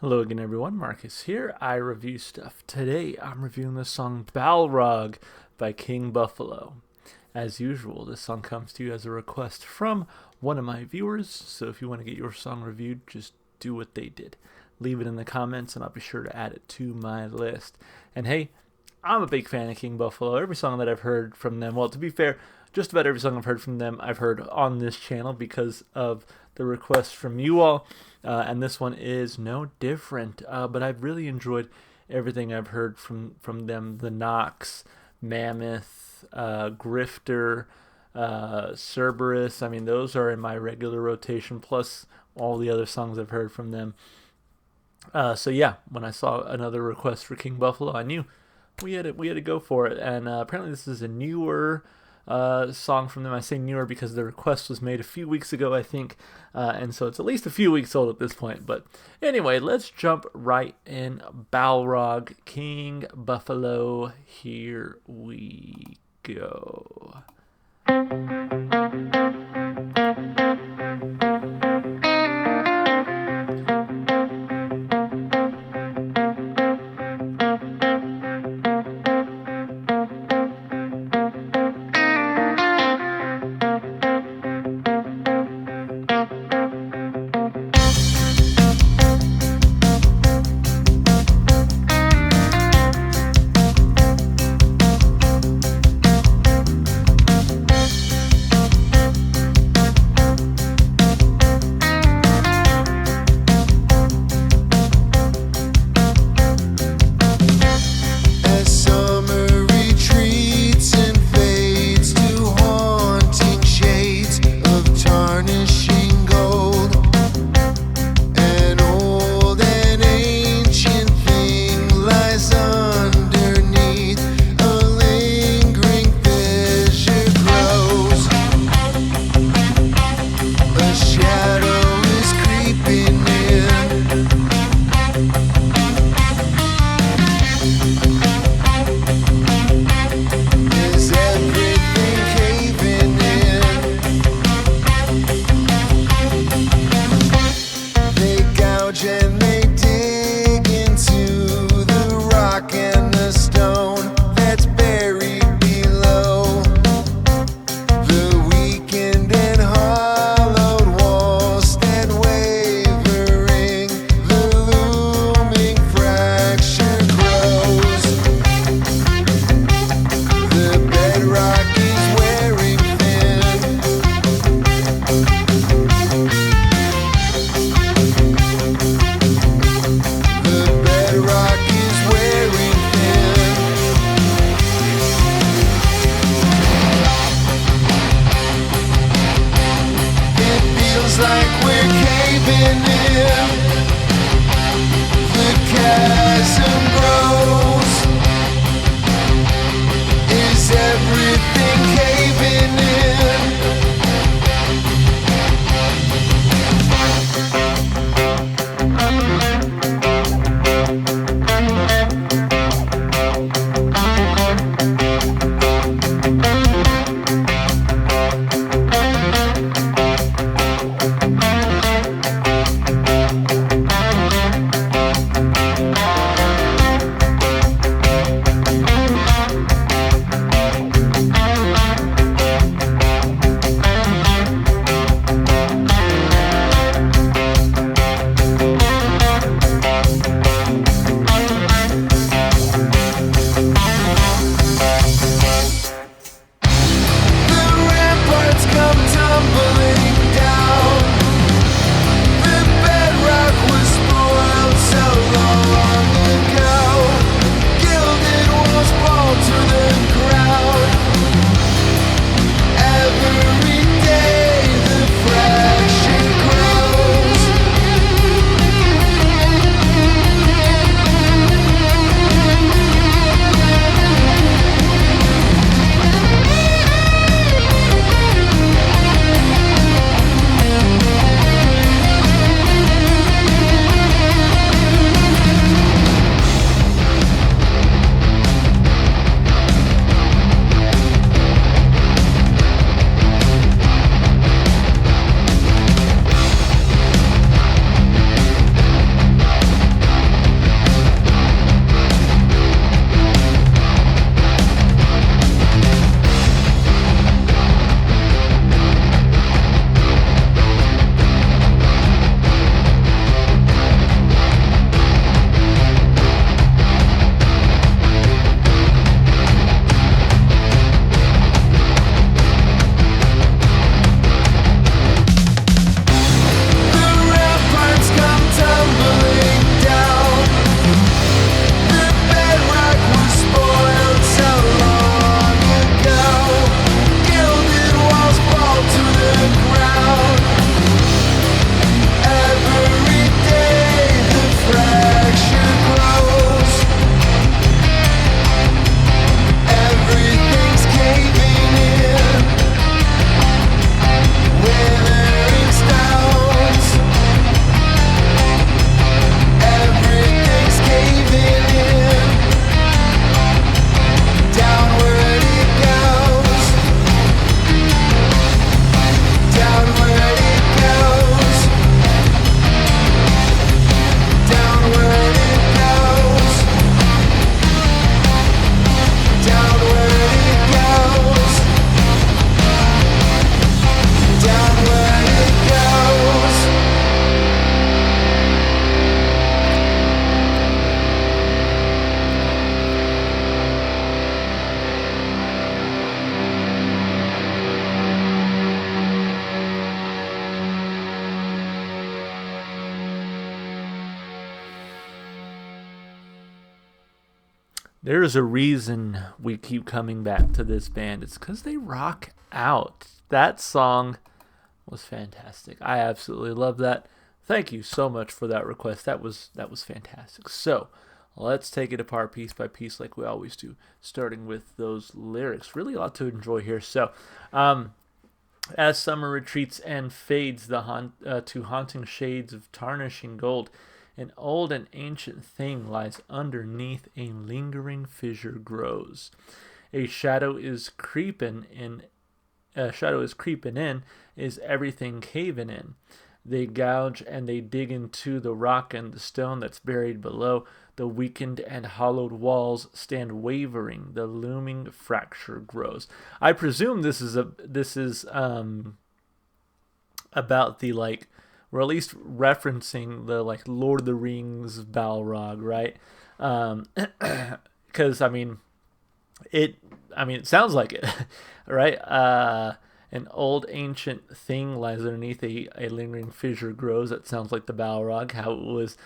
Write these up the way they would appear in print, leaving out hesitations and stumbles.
Hello again, everyone. Marcus here. I review stuff. Today, I'm reviewing the song Balrog by King Buffalo. As usual, this song comes to you as a request from one of my viewers, so if you want to get your song reviewed, just do what they did. Leave it in the comments, and I'll be sure to add it to my list. And hey, I'm a big fan of King Buffalo. Every song that I've heard from them, well, to be fair, just about every song I've heard from them, I've heard on this channel because of the request from you all. And this one is no different. But I've really enjoyed everything I've heard from them. The Knox, Mammoth, Grifter, Cerberus. I mean, those are in my regular rotation, plus all the other songs I've heard from them. So yeah, when I saw another request for King Buffalo, I knew we had to go for it. And apparently this is a newer song from them. I say newer because the request was made a few weeks ago, I think, and so it's at least a few weeks old at this point. But anyway, let's jump right in. Balrog, King Buffalo, here we go. There's a reason we keep coming back to this band. It's because they rock out. That song was fantastic. I absolutely love that. Thank you so much for that request. That was fantastic. So let's take it apart piece by piece like we always do, starting with those lyrics. Really a lot to enjoy here. So, as summer retreats and fades to haunting shades of tarnishing gold, an old and ancient thing lies underneath, a lingering fissure grows. A shadow is creeping in. A shadow is creeping in. Is everything caving in? They gouge and they dig into the rock and the stone that's buried below. The weakened and hollowed walls stand wavering. The looming fracture grows. I presume this is about the like, or at least referencing the like Lord of the Rings Balrog, right? Because it sounds like it, right? An old ancient thing lies underneath, a lingering fissure grows. That sounds like the Balrog, how it was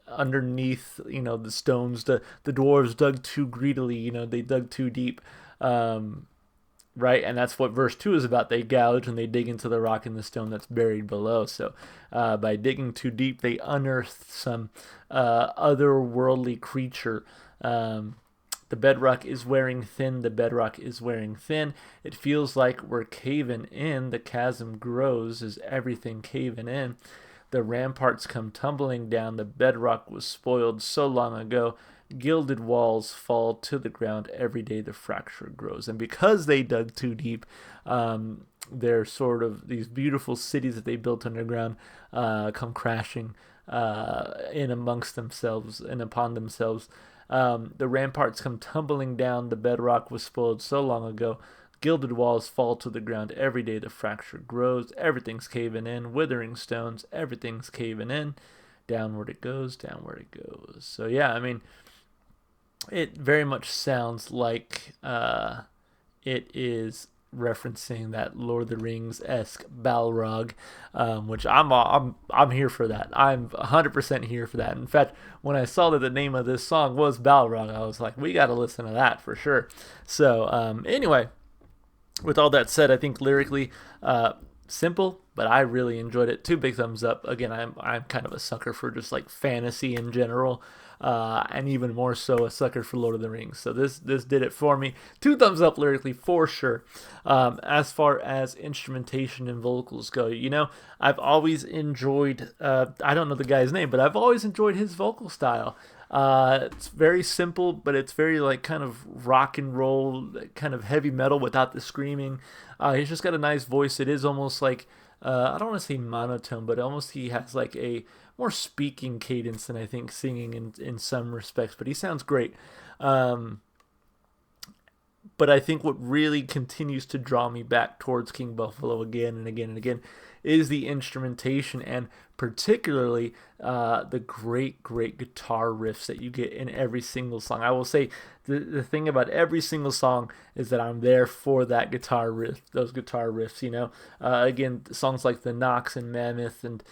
underneath, the stones. The dwarves dug too greedily, they dug too deep. Right, and that's what verse 2 is about. They gouge and they dig into the rock and the stone that's buried below. So by digging too deep, they unearthed some otherworldly creature. The bedrock is wearing thin. The bedrock is wearing thin. It feels like we're caving in. The chasm grows. Is everything caving in? The ramparts come tumbling down. The bedrock was spoiled so long ago. Gilded walls fall to the ground. Every day the fracture grows. And because they dug too deep, they're sort of these beautiful cities that they built underground come crashing in amongst themselves and upon themselves. The ramparts come tumbling down. The bedrock was spoiled so long ago. Gilded walls fall to the ground. Every day the fracture grows. Everything's caving in. Withering stones. Everything's caving in. Downward it goes. Downward it goes. So yeah, it very much sounds like it is referencing that Lord of the Rings esque Balrog, which I'm here for that. I'm 100% here for that. In fact, when I saw that the name of this song was Balrog, I was like, we got to listen to that for sure. So anyway, with all that said, I think lyrically simple, but I really enjoyed it. 2 big thumbs up. Again, I'm kind of a sucker for just like fantasy in general. And even more so a sucker for Lord of the Rings. So this did it for me. 2 thumbs up lyrically for sure. As far as instrumentation and vocals go, I've always enjoyed, I don't know the guy's name, but I've always enjoyed his vocal style. It's very simple, but it's very like kind of rock and roll, kind of heavy metal without the screaming. He's just got a nice voice. It is almost like, I don't want to say monotone, but almost he has like a more speaking cadence than I think singing in some respects, but he sounds great. But I think what really continues to draw me back towards King Buffalo again and again and again is the instrumentation, and particularly the great guitar riffs that you get in every single song. I will say the thing about every single song is that I'm there for that guitar riff, those guitar riffs. Again, songs like the Knox and Mammoth and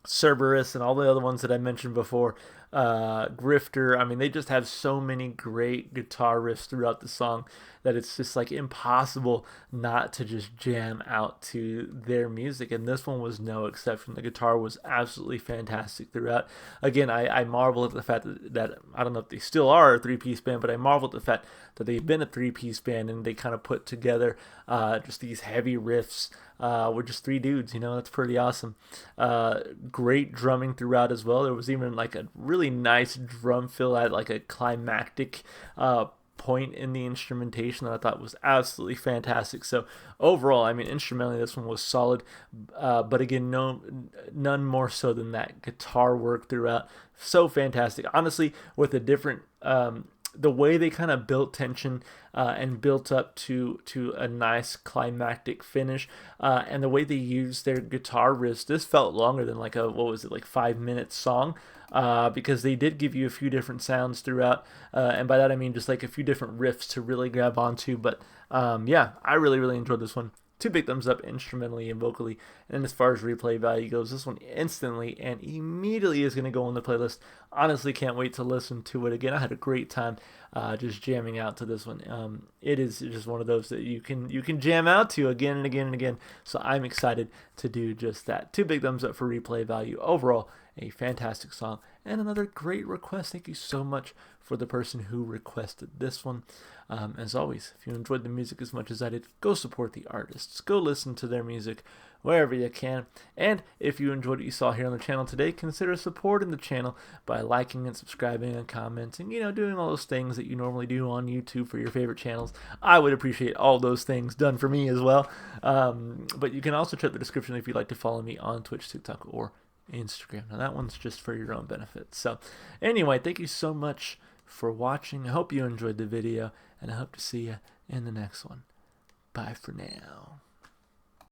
Cerberus and all the other ones that I mentioned before, Grifter. They just have so many great guitar riffs throughout the song that it's just like impossible not to just jam out to their music. And this one was no exception. The guitar was absolutely fantastic throughout. Again, I marvel at the fact that I don't know if they still are a 3-piece band, but I marvel at the fact that they've been a 3-piece band and they kind of put together just these heavy riffs with just 3 dudes. That's pretty awesome. Great drumming throughout as well. There was even like a really nice drum fill at like a climactic point in the instrumentation that I thought was absolutely fantastic. So overall, instrumentally this one was solid, but again, none more so than that guitar work throughout. So fantastic. Honestly, with a different the way they kind of built tension and built up to a nice climactic finish, and the way they used their guitar riffs, this felt longer than like a 5-minute song, because they did give you a few different sounds throughout, and by that I mean just like a few different riffs to really grab onto. But yeah, I really enjoyed this one. 2 big thumbs up instrumentally and vocally. And as far as replay value goes, this one instantly and immediately is going to go on the playlist. Honestly, can't wait to listen to it again. I had a great time just jamming out to this one. It is just one of those that you can jam out to again and again and again. So I'm excited to do just that. 2 big thumbs up for replay value. Overall, a fantastic song and another great request. Thank you so much for the person who requested this one. As always, if you enjoyed the music as much as I did, go support the artists. Go listen to their music wherever you can. And if you enjoyed what you saw here on the channel today, consider supporting the channel by liking and subscribing and commenting, doing all those things that you normally do on YouTube for your favorite channels. I would appreciate all those things done for me as well. But you can also check the description if you'd like to follow me on Twitch, TikTok, or Instagram. Now that one's just for your own benefit. So anyway, thank you so much for watching. I hope you enjoyed the video, and I hope to see you in the next one. Bye for now.